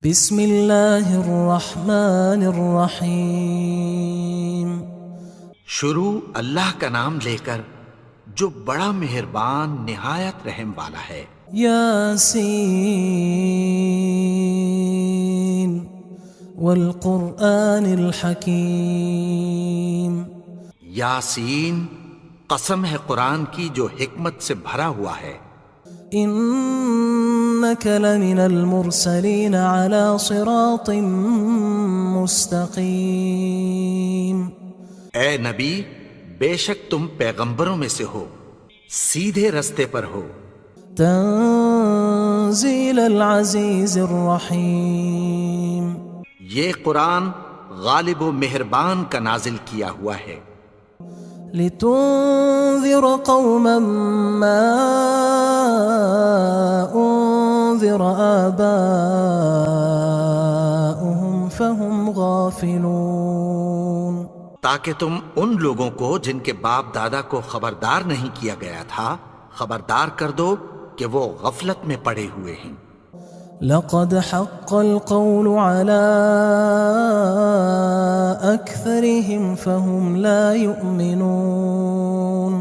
بسم اللہ الرحمن الرحیم۔ شروع اللہ کا نام لے کر جو بڑا مہربان نہایت رحم والا ہے۔ یاسین والقرآن الحکیم۔ یاسین، قسم ہے قرآن کی جو حکمت سے بھرا ہوا ہے۔ انک لمن المرسلین علی صراط مستقیم۔ اے نبی، بے شک تم پیغمبروں میں سے ہو، سیدھے رستے پر ہو۔ تنزیل العزیز الرحیم۔ یہ قرآن غالب و مہربان کا نازل کیا ہوا ہے۔ لتنذر قوما ما انذر آباؤهم فهم غافلون۔ تاکہ تم ان لوگوں کو جن کے باپ دادا کو خبردار نہیں کیا گیا تھا خبردار کر دو کہ وہ غفلت میں پڑے ہوئے ہیں۔ لقد حق القول على أكثرهم فهم لا يؤمنون۔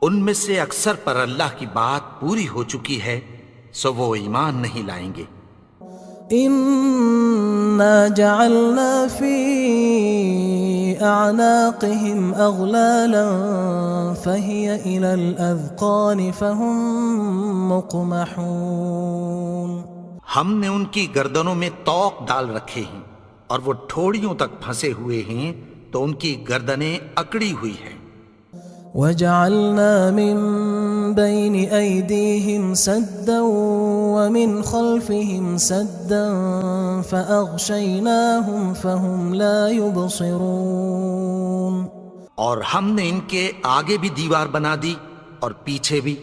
ان میں سے اکثر پر اللہ کی بات پوری ہو چکی ہے سو وہ ایمان نہیں لائیں گے۔ إنا جعلنا في أعناقهم أغلالا فهي إلى الأذقان فهم مقمحون۔ ہم نے ان کی گردنوں میں طوق ڈال رکھے ہیں اور وہ ٹھوڑیوں تک پھنسے ہوئے ہیں تو ان کی گردنیں اکڑی ہوئی ہیں۔ وجعلنا من بين أيديهم سدا ومن خلفهم سدا فأغشيناهم فهم لا يبصرون۔ اور ہم نے ان کے آگے بھی دیوار بنا دی اور پیچھے بھی،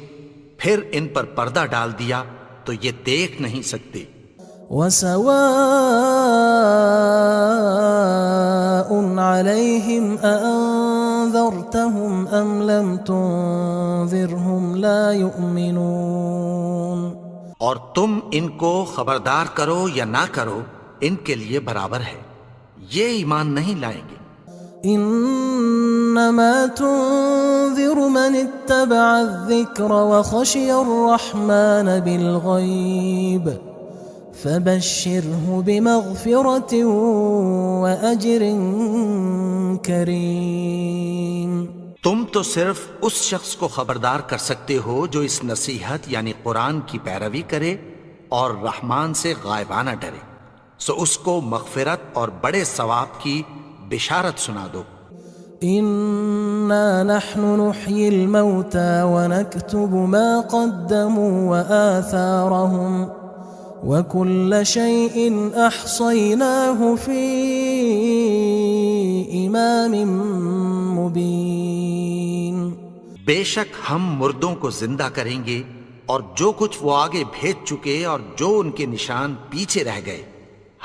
پھر ان پر پردہ ڈال دیا تو یہ دیکھ نہیں سکتے۔ وسواء عليهم أأنذرتهم أم لم تنذرهم لا يؤمنون۔ اور تم ان کو خبردار کرو یا نہ کرو ان کے لیے برابر ہے، یہ ایمان نہیں لائیں گے۔ انما تنذر من اتبع الذکر وخشی الرحمن بالغیب فبشره بمغفرة وأجر کریم۔ تم تو صرف اس شخص کو خبردار کر سکتے ہو جو اس نصیحت یعنی قرآن کی پیروی کرے اور رحمان سے غائبانہ ڈرے، سو اس کو مغفرت اور بڑے ثواب کی بشارت سنا دو۔ إنا نحن نحيي الموتى ونكتب ما قدموا وآثارهم وكل شيء أحصيناه في إمام مبين۔ بے شک ہم مردوں کو زندہ کریں گے اور جو کچھ وہ آگے بھیج چکے اور جو ان کے نشان پیچھے رہ گئے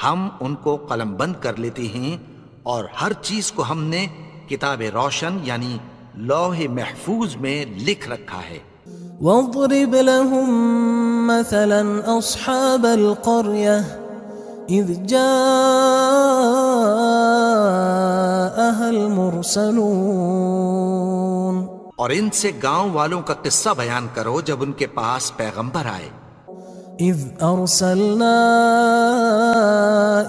ہم ان کو قلم بند کر لیتے ہیں، اور ہر چیز کو ہم نے کتاب روشن یعنی لوح محفوظ میں لکھ رکھا ہے۔ واضرب لهم مثلا أصحاب القرية إذ جاءها المرسلون۔ اور ان سے گاؤں والوں کا قصہ بیان کرو جب ان کے پاس پیغمبر آئے۔ إذ أرسلنا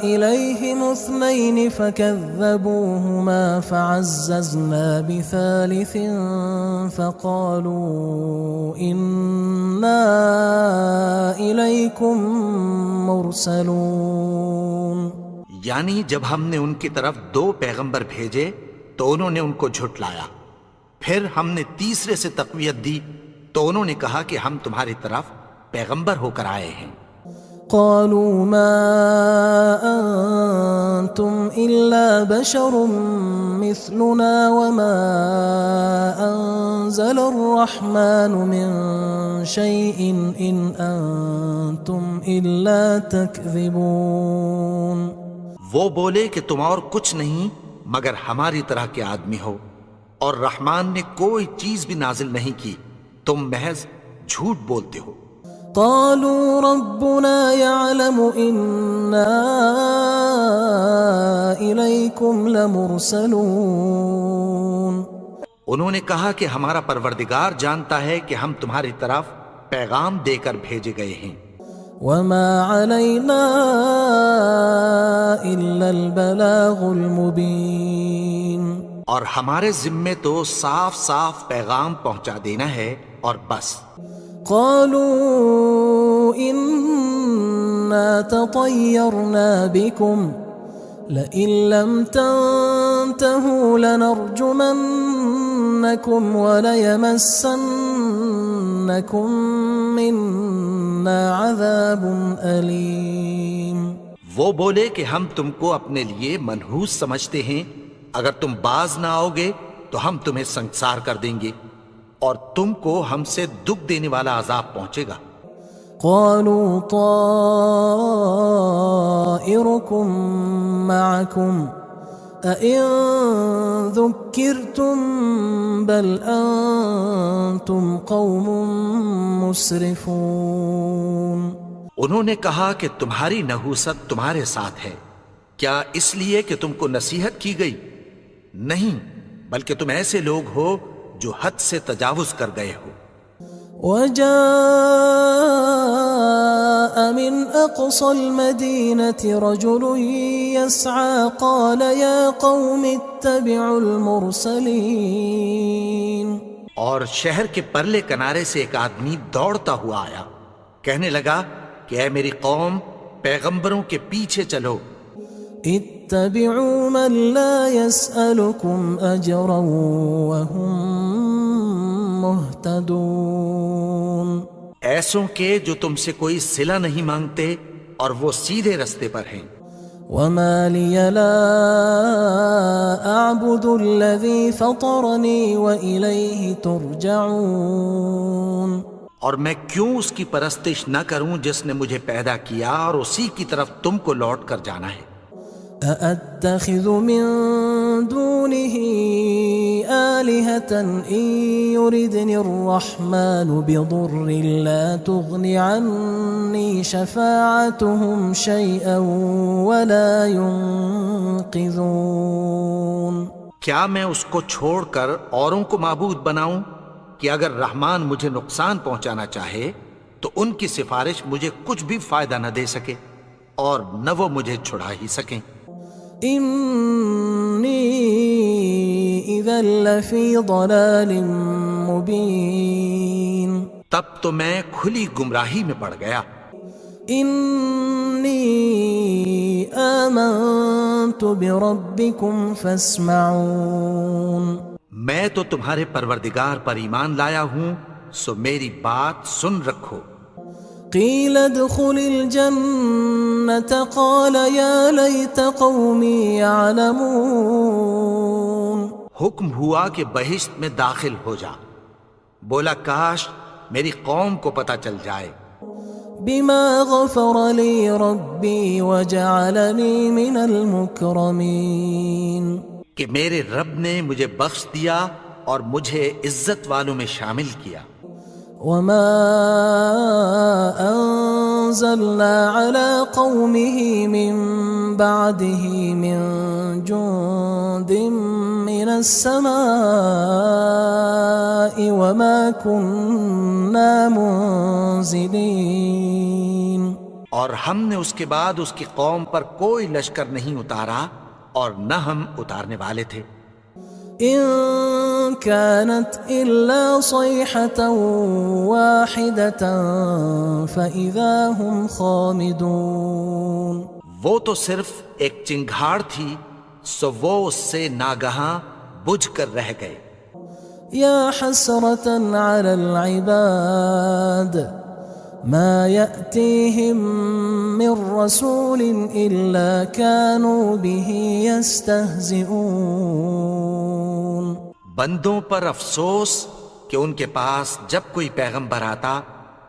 إليهم اثنين فكذبوهما فعززنا بثالث فقالوا إنا إليكم مرسلون۔ یعنی جب ہم نے ان کی طرف 2 پیغمبر بھیجے تو انہوں نے ان کو جھٹلایا، پھر ہم نے تیسرے سے تقویت دی تو انہوں نے کہا کہ ہم تمہاری طرف پیغمبر ہو کر آئے ہیں۔ قالوا ما أنتم إلا بشر مثلنا وما أنزل الرحمن من شيء إن أنتم إلا تكذبون۔ وہ بولے کہ تم اور کچھ نہیں مگر ہماری طرح کے آدمی ہو، اور رحمان نے کوئی چیز بھی نازل نہیں کی، تم محض جھوٹ بولتے ہو۔ قالوا ربنا يعلم إنا إليكم لمرسلون انہوں نے کہا کہ ہمارا پروردگار جانتا ہے کہ ہم تمہاری طرف پیغام دے کر بھیجے گئے ہیں. وما علينا إلا البلاغ المبين. اور ہمارے ذمے تو صاف صاف پیغام پہنچا دینا ہے اور بس. قالوا إنا تطيرنا بكم لئن لم تنتهوا لنرجمنكم وليمسنكم منا عذاب أليم. وہ بولے کہ ہم تم کو اپنے لیے منحوس سمجھتے ہیں، اگر تم باز نہ آؤ گے تو ہم تمہیں سنسار کر دیں گے اور تم کو ہم سے دکھ دینے والا عذاب پہنچے گا. قالوا طائركم معكم أئن ذكرتم بل أنتم قوم مسرفون. انہوں نے کہا کہ تمہاری نحوست تمہارے ساتھ ہے، کیا اس لیے کہ تم کو نصیحت کی گئی؟ نہیں، بلکہ تم ایسے لوگ ہو جو حد سے تجاوز کر گئے ہو. وجاء من أقصى المدينة رجل يسعى قال يا قوم اتبعوا المرسلين. اور شہر کے پرلے کنارے سے ایک آدمی دوڑتا ہوا آیا، کہنے لگا کہ اے میری قوم، پیغمبروں کے پیچھے چلو. اتبعوا من لا يسألكم أجرا وهم مهتدون. ایسوں کے جو تم سے کوئی صلہ نہیں مانگتے اور وہ سیدھے رستے پر ہیں. وما لي لا أعبد الذي فطرني وإليه ترجعون. اور میں کیوں اس کی پرستش نہ کروں جس نے مجھے پیدا کیا اور اسی کی طرف تم کو لوٹ کر جانا ہے. أأتخذ من دونه آلهة إن يردني الرحمن بضر لا تغن عني شفاعتهم شيئا ولا ينقذون. کیا میں اس کو چھوڑ کر اوروں کو معبود بناؤں کہ اگر رحمان مجھے نقصان پہنچانا چاہے تو ان کی سفارش مجھے کچھ بھی فائدہ نہ دے سکے اور نہ وہ مجھے چھڑا ہی سکیں. إني إذا لفي ضلال مبين. تب تو میں کھلی گمراہی میں پڑ گیا. إني آمنت بربكم فاسمعون. میں تو تمہارے پروردگار پر ایمان لایا ہوں، سو میری بات سن رکھو. قيل ادخل الجنة قال يا ليت قومي يعلمون. حکم ہوا کہ بہشت میں داخل ہو جا. بولا کاش میری قوم کو پتہ چل جائے. بما غفر لي ربي وجعلني من المكرمين. کہ میرے رب نے مجھے بخش دیا اور مجھے عزت والوں میں شامل کیا. وما أنزلنا على قومه من بعده من جند من السماء وما كنا منزلين. اور ہم نے اس کے بعد اس کی قوم پر کوئی لشکر نہیں اتارا اور نہ ہم اتارنے والے تھے. إن كانت إلا صيحة واحدة فإذا هم خامدون. وہ تو صرف ایک چنگھاڑ تھی، سو وہ اس سے ناگہاں بجھ کر رہ گئے. يا حسرة على العباد ما يأتيهم من رسول إلا كانوا به يستهزئون. بندوں پر افسوس کہ ان کے پاس جب کوئی پیغمبر آتا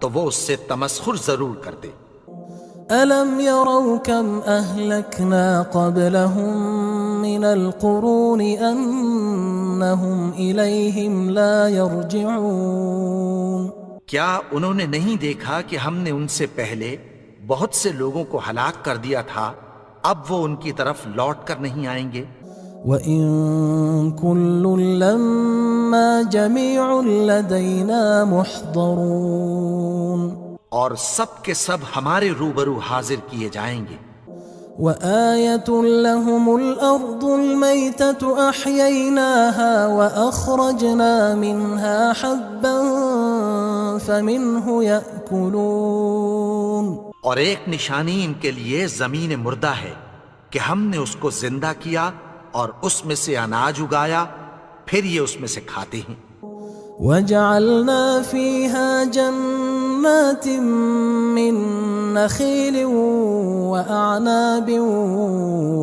تو وہ اس سے تمسخر ضرور کرتے. ألم يروا كم أهلكنا قبلهم من القرون أنهم إليهم لا يرجعون. کیا انہوں نے نہیں دیکھا کہ ہم نے ان سے پہلے بہت سے لوگوں کو ہلاک کر دیا تھا، اب وہ ان کی طرف لوٹ کر نہیں آئیں گے؟ وَإِن كُلٌّ لَمَّا جَمِيعٌ لَدَيْنَا مُحْضَرُونَ، اور سب کے سب ہمارے روبرو حاضر کیے جائیں گے۔ وَآيَةٌ لَهُمُ الْأَرْضُ الْمَيْتَةُ أَحْيَيْنَاهَا وَأَخْرَجْنَا مِنْهَا حَبًّا فَمِنْهُ يَأْكُلُونَ، اور ایک نشانی ان کے لیے زمین مردہ ہے کہ ہم نے اس کو زندہ کیا اور اس میں سے اناج اگایا، پھر یہ اس میں سے کھاتے ہیں۔ وَجَعَلْنَا فِيهَا جَنَّاتٍ مِّن نَخِيلٍ وَأَعْنَابٍ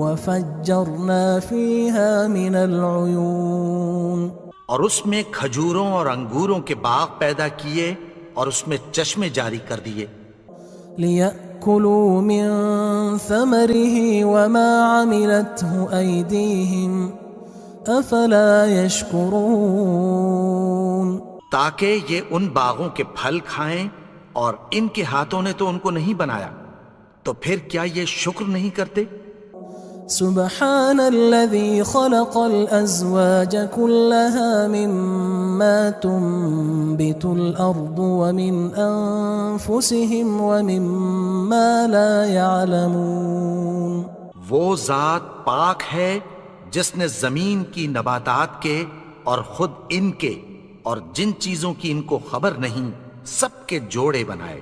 وَفَجَّرْنَا فِيهَا مِنَ الْعُيُونِ، اور اس میں کھجوروں اور انگوروں کے باغ پیدا کیے اور اس میں چشمے جاری کر دیے، لِيَأْكُلُوا مِن ثَمَرِهِ وَمَا عَمِلَتْهُ أَيْدِيهِمْ أَفَلَا يَشْكُرُونَ، تاکہ یہ ان باغوں کے پھل کھائیں، اور ان کے ہاتھوں نے تو ان کو نہیں بنایا، تو پھر کیا یہ شکر نہیں کرتے؟ سبحان الذي خلق الأزواج كلها مما تنبت الأرض ومن أنفسهم ومما لا يعلمون، وہ ذات پاک ہے جس نے زمین کی نباتات کے اور خود ان کے اور جن چیزوں کی ان کو خبر نہیں سب کے جوڑے بنائے۔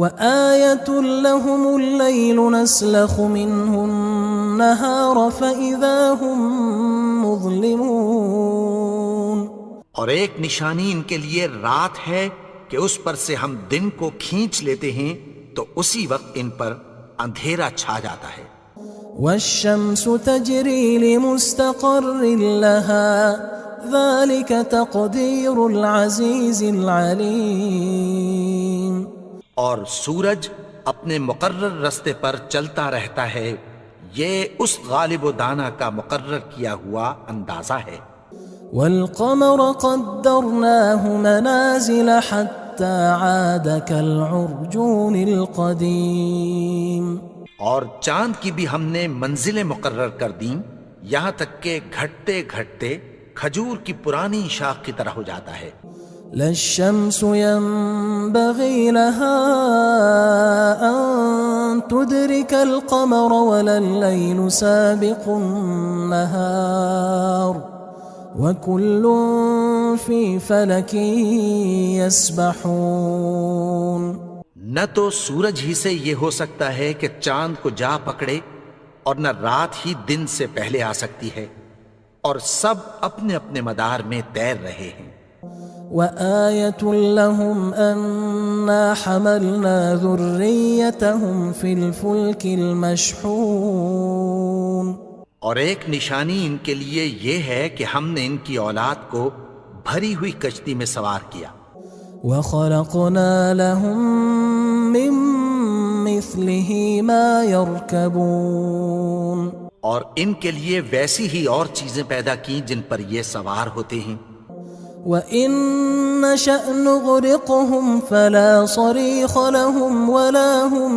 وآية لهم الليل نسلخ منه النهار فإذا هم مظلمون، اور ایک نشانی ان کے لیے رات ہے کہ اس پر سے ہم دن کو کھینچ لیتے ہیں تو اسی وقت ان پر اندھیرا چھا جاتا ہے۔ والشمس تجري لمستقر لها ذلك تقدير العزيز العليم، اور سورج اپنے مقرر رستے پر چلتا رہتا ہے، یہ اس غالب و دانا کا مقرر کیا ہوا اندازہ ہے۔ والقمر قدرناه منازل حتى عاد كالعرجون القديم، اور چاند کی بھی ہم نے منزلیں مقرر کر دیں، یہاں تک کہ گھٹتے گھٹتے کھجور کی پرانی شاخ کی طرح ہو جاتا ہے۔ لا الشمس ينبغي لها أن تدرك القمر ولا الليل سابق النهار وكل في فلك يسبحون، نہ تو سورج ہی سے یہ ہو سکتا ہے کہ چاند کو جا پکڑے، اور نہ رات ہی دن سے پہلے آ سکتی ہے، اور سب اپنے اپنے مدار میں تیر رہے ہیں۔ وآية لهم أنا حملنا ذريتهم في الفلك المشحون، اور ایک نشانی ان کے لیے یہ ہے کہ ہم نے ان کی اولاد کو بھری ہوئی کشتی میں سوار کیا۔ وخلقنا لهم من مثله ما يركبون، اور ان کے لیے ویسی ہی اور چیزیں پیدا کی جن پر یہ سوار ہوتے ہیں۔ وَإِن نَّشَأْ نُغْرِقْهُمْ فَلَا صَرِيخَ لَهُمْ وَلَا هُمْ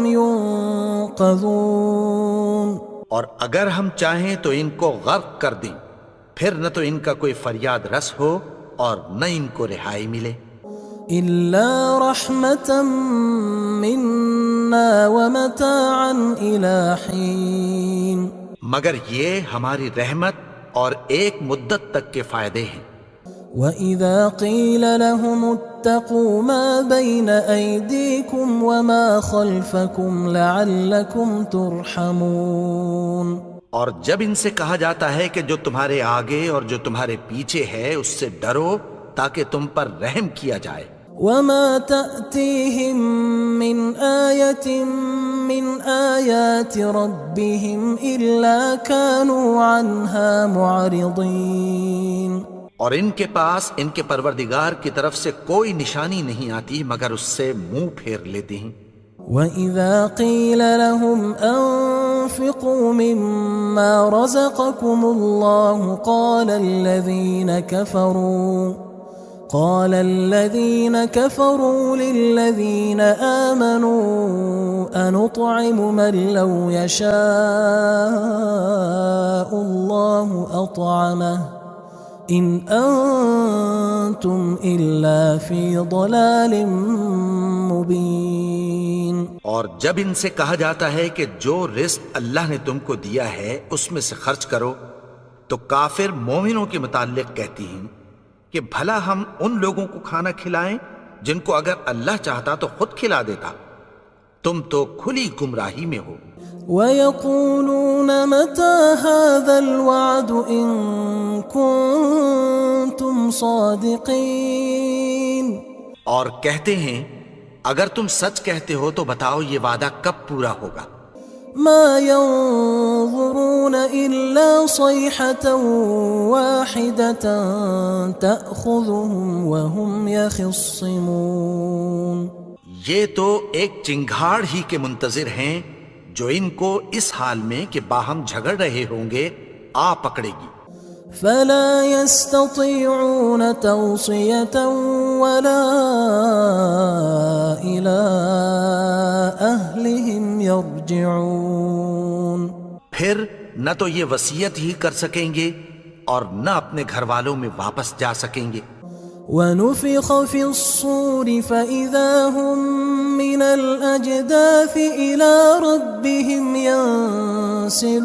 يُنقَذُونَ، اور اگر ہم چاہیں تو ان کو غرق کر دیں، پھر نہ تو ان کا کوئی فریاد رس ہو اور نہ ان کو رہائی ملے۔ إِلَّا رَحْمَةً مِّنَّا وَمَتَاعًا إِلَى حِينٍ، مگر یہ ہماری رحمت اور ایک مدت تک کے فائدے ہیں۔ وَإِذَا قِيلَ لَهُمُ اتَّقُوا مَا بَيْنَ أَيْدِيكُمْ وَمَا خَلْفَكُمْ لَعَلَّكُمْ تُرْحَمُونَ، اور جب ان سے کہا جاتا ہے کہ جو تمہارے آگے اور جو تمہارے پیچھے ہے اس سے ڈرو تاکہ تم پر رحم کیا جائے۔ وَمَا تَأْتِيهِم مِّنْ آيَةٍ مِّنْ آيَاتِ رَبِّهِمْ إِلَّا كَانُوا عَنْهَا مُعْرِضِينَ، اور ان کے پاس ان کے پروردگار کی طرف سے کوئی نشانی نہیں آتی مگر اس سے منہ پھیر لیتے ہیں۔ وَإِذَا قِيلَ لَهُمْ أَنفِقُوا مِمَّا رَزَقَكُمُ اللَّهُ قال الذين كفروا للذين آمنوا أنطعم من لو يشاء الله أطعمه إن أنتم إلا في ضلال مبين. اور جب ان سے کہا جاتا ہے کہ جو رزق اللہ نے تم کو دیا ہے اس میں سے خرچ کرو، تو کافر مومنوں کے متعلق کہتی ہیں کہ بھلا ہم ان لوگوں کو کھانا کھلائیں جن کو اگر اللہ چاہتا تو خود کھلا دیتا. تم تو کھلی گمراہی میں ہو. وَيَقُولُونَ مَتَى هَذَا الْوَعْدُ إِن كُنتُمْ صَادِقِينَ. اور کہتے ہیں اگر تم سچ کہتے ہو تو بتاؤ یہ وعدہ کب پورا ہوگا. مَا يَنظُرُونَ إِلَّا صَيْحَةً وَاحِدَةً تَأْخُذُهُمْ وَهُمْ يَخِصِّمُونَ. یہ تو ایک چنگھاڑ ہی کے منتظر ہیں جو ان کو اس حال میں کہ باہم جھگڑ رہے ہوں گے آ پکڑے گی. فلا يستطيعون توصية ولا إلى أهلهم يرجعون. پھر نہ تو یہ وصیت ہی کر سکیں گے اور نہ اپنے گھر والوں میں واپس جا سکیں گے. ونفخ في الصور فإذا هم من الأجداث إلى ربهم ينسلون.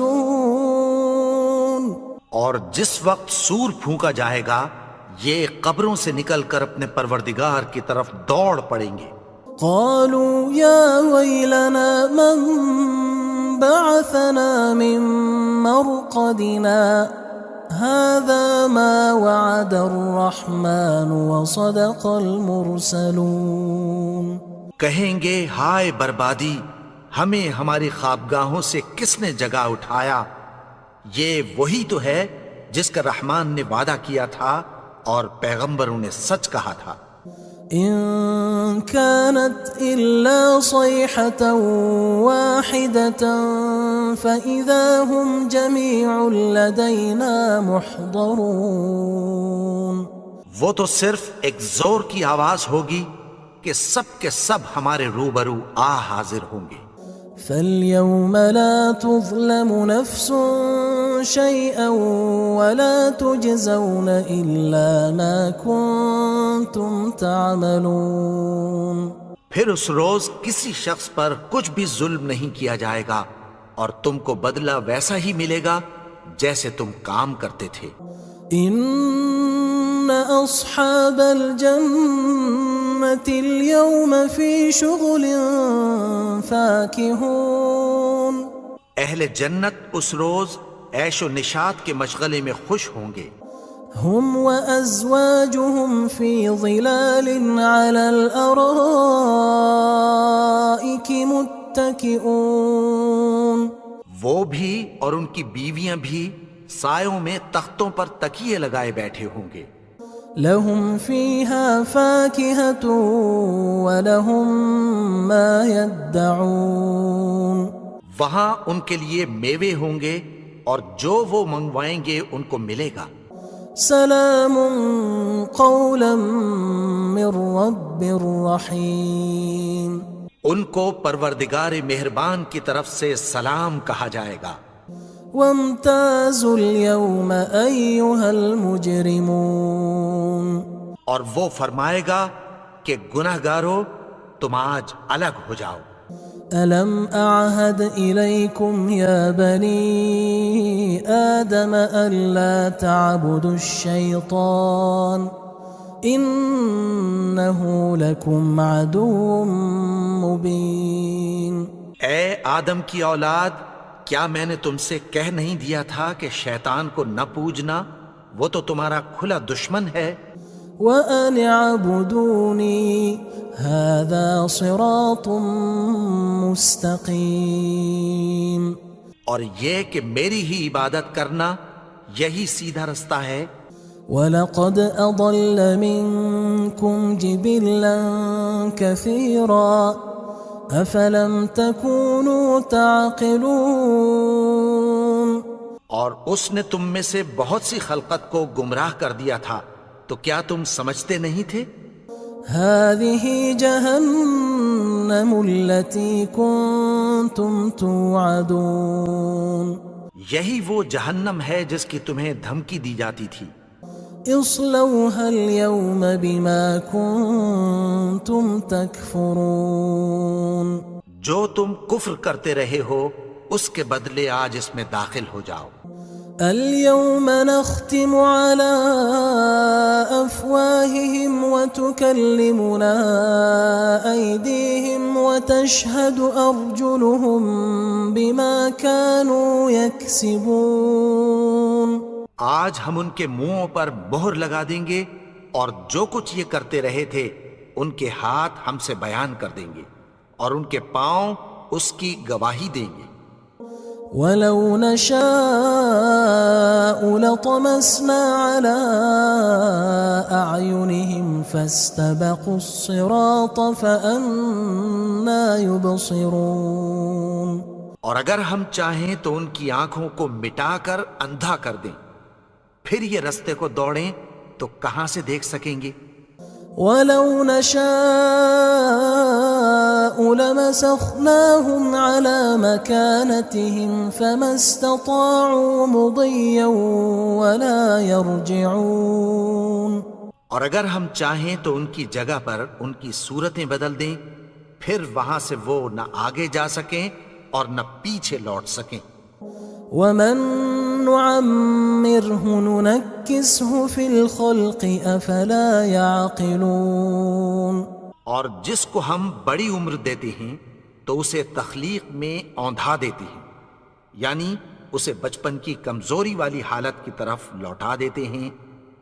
اور جس وقت سور پھونکا جائے گا یہ قبروں سے نکل کر اپنے پروردگار کی طرف دوڑ پڑیں گے. قالوا يا ويلنا من بعثنا من مرقدنا هذا ما وعد الرحمن وصدق المرسلون. کہیں گے ہائے بربادی، ہمیں ہماری خوابگاہوں سے کس نے جگا اٹھایا. یہ وہی تو ہے جس کا رحمان نے وعدہ کیا تھا اور پیغمبروں نے سچ کہا تھا. إن كانت إلا صيحة واحدة فإذا هم جميع لدينا محضرون. وہ تو صرف ایک زور کی آواز ہوگی کہ سب کے سب ہمارے روبرو حاضر ہوں گے. فاليوم لا تظلم نفس شيئا ولا تجزون إلا ما كنتم تعملون. پھر اس روز کسی شخص پر کچھ بھی ظلم نہیں کیا جائے گا اور تم کو بدلہ ویسا ہی ملے گا جیسے تم کام کرتے تھے. إن أصحاب الجنة اليوم في شغل فاكهون. اہل جنت اس روز عیش و نشاط کے مشغلے میں خوش ہوں گے. هم وأزواجهم في ظلال على الأرائك متكئون. وہ بھی اور ان کی بیویاں بھی سایوں میں تختوں پر تکیے لگائے بیٹھے ہوں گے. لهم فيها فاكهة ولهم ما يدعون. وہاں ان کے لیے میوے ہوں گے اور جو وہ منگوائیں گے ان کو ملے گا. سلام قولا من رب رحیم. ان کو پروردگار مہربان کی طرف سے سلام کہا جائے گا. وامتازوا اليوم أيها المجرمون. اور وہ فرمائے گا کہ گناہگارو تم آج الگ ہو جاؤ. ألم أعهد إليكم يا بني آدم ألا تعبدوا الشيطان إنه لكم عدو مبين. اے آدم کی اولاد، کیا میں نے تم سے کہہ نہیں دیا تھا کہ شیطان کو نہ پوجنا، وہ تو تمہارا کھلا دشمن ہے. وَأَنِ اعْبُدُونِي هَذَا صِرَاطٌ مُسْتَقِيمٌ. اور یہ کہ میری ہی عبادت کرنا یہی سیدھا رستہ ہے. وَلَقَدْ أَضَلَّ مِنْكُمْ جِبِلًّا كَثِيرًا أَفَلَمْ تَكُونُوا تَعْقِلُونَ. اور اس نے تم میں سے بہت سی خلقت کو گمراہ کر دیا تھا، تو کیا تم سمجھتے نہیں تھے؟ هذه جهنم التي كنتم توعدون یہی وہ جہنم ہے جس کی تمہیں دھمکی دی جاتی تھی۔ اصلوها اليوم بما كنتم تكفرون جو تم کفر کرتے رہے ہو اس کے بدلے آج اس میں داخل ہو جاؤ۔ اليوم نختم على أفواههم وتكلمنا أيديهم وتشهد أرجلهم بما كانوا يكسبون آج ہم ان کے منہوں پر مہر لگا دیں گے اور جو کچھ یہ کرتے رہے تھے ان کے ہاتھ ہم سے بیان کر دیں گے اور ان کے پاؤں اس کی گواہی دیں گے۔ ولو نشاء لطمسنا على أعينهم فاستبقوا الصراط فأنى يبصرون اور اگر ہم چاہیں تو ان کی آنکھوں کو مٹا کر اندھا کر دیں، پھر یہ رستے کو دوڑیں تو کہاں سے دیکھ سکیں گے؟ ولو نشاء لمسخناهم على مكانتهم فما استطاعوا مضيا ولا يرجعون اور اگر ہم چاہیں تو ان کی جگہ پر ان کی صورتیں بدل دیں، پھر وہاں سے وہ نہ آگے جا سکیں اور نہ پیچھے لوٹ سکیں۔ ومن نعمره ننكسه في الخلق افلا يعقلون اور جس کو ہم بڑی عمر دیتے ہیں تو اسے تخلیق میں اوندھا دیتے ہیں، یعنی اسے بچپن کی کمزوری والی حالت کی طرف لوٹا دیتے ہیں،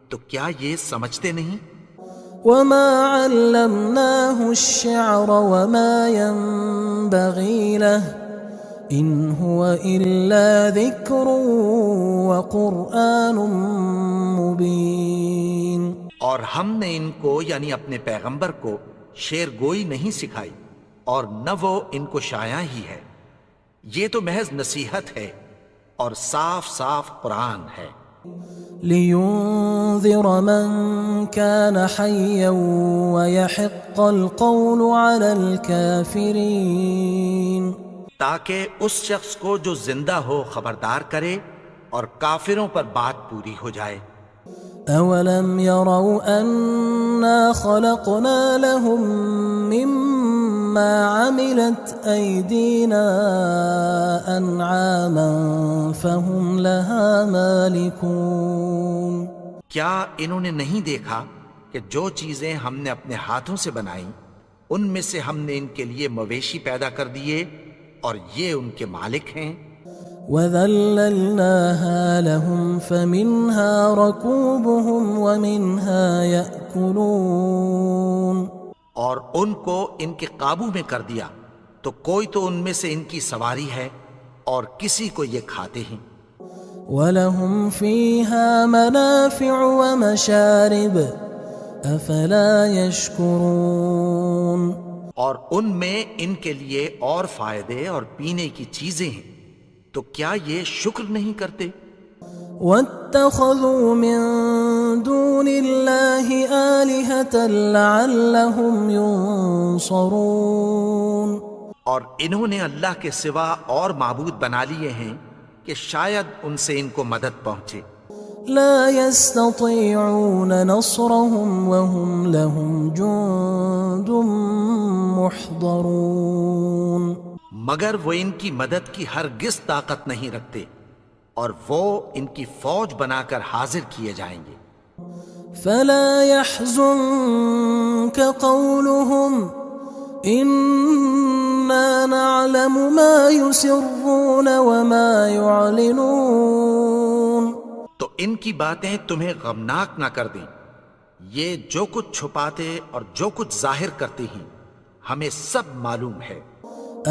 تو کیا یہ سمجھتے نہیں؟ وما علمناه الشعر وما ينبغي له ان هو الا ذکر وقرآن مبین اور ہم نے ان کو یعنی اپنے پیغمبر کو شعر گوئی نہیں سکھائی اور نہ وہ ان کو شایع ہی ہے، یہ تو محض نصیحت ہے اور صاف صاف قرآن ہے۔ لينذر من كان حيا ويحق القول على الكافرين تاکہ اس شخص کو جو زندہ ہو خبردار کرے اور کافروں پر بات پوری ہو جائے۔ اولم يروا انا خلقنا لهم مما عملت ايدينا انعاما فهم لها مالكون کیا انہوں نے نہیں دیکھا کہ جو چیزیں ہم نے اپنے ہاتھوں سے بنائیں ان میں سے ہم نے ان کے لیے مویشی پیدا کر دیے اور یہ ان کے مالک ہیں۔ وَذَلَّلْنَاهَا لَهُمْ فَمِنْهَا رَكُوبُهُمْ وَمِنْهَا يَأْكُلُونَ اور ان کو ان کے قابو میں کر دیا تو کوئی تو ان میں سے ان کی سواری ہے اور کسی کو یہ کھاتے ہیں۔ وَلَهُمْ فِيهَا مَنَافِعُ وَمَشَارِبُ أَفَلَا يَشْكُرُونَ اور ان میں ان کے لیے اور فائدے اور پینے کی چیزیں ہیں، تو کیا یہ شکر نہیں کرتے؟ وَاتَّخَذُوا مِن دُونِ اللَّهِ آلِهَةً لَعَلَّهُمْ يُنصَرُونَ اور انہوں نے اللہ کے سوا اور معبود بنا لیے ہیں کہ شاید ان سے ان کو مدد پہنچے۔ لا يستطيعون نصرهم وهم لهم جند محضرون مگر وہ ان کی مدد کی ہرگز طاقت نہیں رکھتے اور وہ ان کی فوج بنا کر حاضر کیے جائیں گے۔ فلا يحزنك قولهم إنا نعلم ما يسرون وما يعلنون تو ان کی باتیں تمہیں غمناک نہ کر دیں، یہ جو کچھ چھپاتے اور جو کچھ ظاہر کرتے ہیں ہمیں سب معلوم ہے۔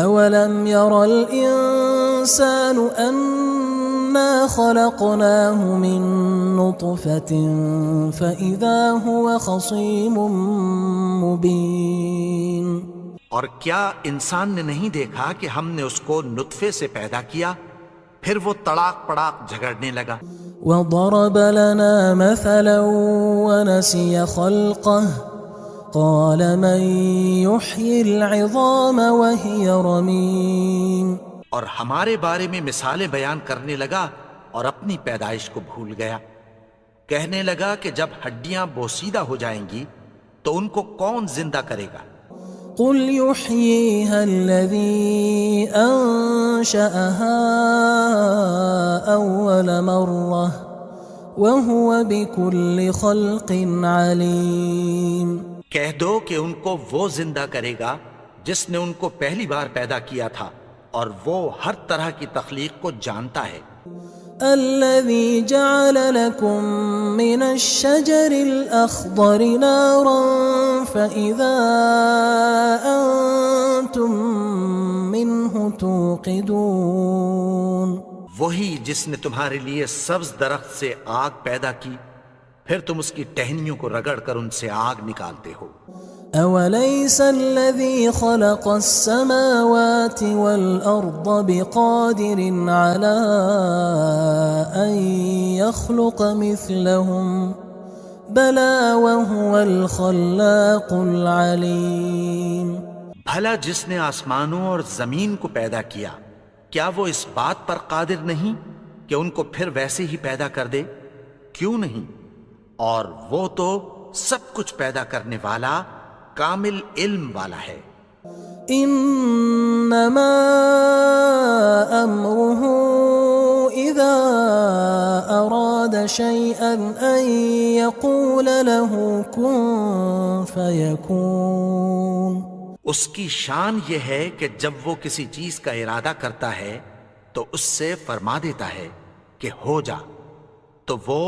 اولم ير الانسان انا خلقناه من نطفة فاذا هو خصيم مبين اور کیا انسان نے نہیں دیکھا کہ ہم نے اس کو نطفے سے پیدا کیا، پھر وہ تڑاک پڑاک جھگڑنے لگا۔ وضرب لنا مثلا ونسي خلقه قال من يحيي العظام وهي رميم اور ہمارے بارے میں مثالیں بیان کرنے لگا اور اپنی پیدائش کو بھول گیا. کہنے لگا کہ جب ہڈیاں بوسیدہ ہو جائیں گی تو ان کو کون زندہ کرے گا؟ قل يحييها الذي أنشأها أول مرة وهو بكل خلق عليم. کہہ دو کہ ان کو وہ زندہ کرے گا جس نے ان کو پہلی بار پیدا کیا تھا اور وہ ہر طرح کی تخلیق کو جانتا ہے. الذي جعل لكم من الشجر الأخضر نارا فإذا أنتم منه توقدون. وہی جس نے تمہارے لیے سبز درخت سے آگ پیدا کی پھر تم اس کی ٹہنیوں کو رگڑ کر ان سے آگ نکالتے ہو. أوليس الذي خلق السماوات والأرض بقادر على أن يخلق مثلهم بلى وهو الخلاق العليم. بھلا جس نے آسمانوں اور زمین کو پیدا کیا کیا وہ اس بات پر قادر نہیں کہ ان کو پھر ویسے ہی پیدا کر دے؟ کیوں نہیں؟ اور وہ تو سب کچھ پیدا کرنے والا کامل علم والا ہے. انما امره اذا اراد شيئا ان يقول له كن فيكون. اس کی شان یہ ہے کہ جب وہ کسی چیز کا ارادہ کرتا ہے تو اس سے فرما دیتا ہے کہ ہو جا تو وہ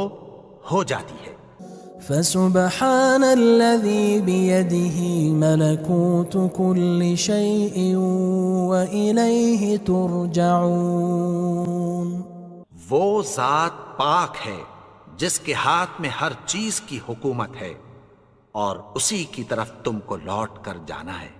ہو جاتی ہے. فسبحان الذي بيده ملكوت كل شيء وإليه ترجعون. وہ ذات پاک ہے جس کے ہاتھ میں ہر چیز کی حکومت ہے اور اسی کی طرف تم کو لوٹ کر جانا ہے.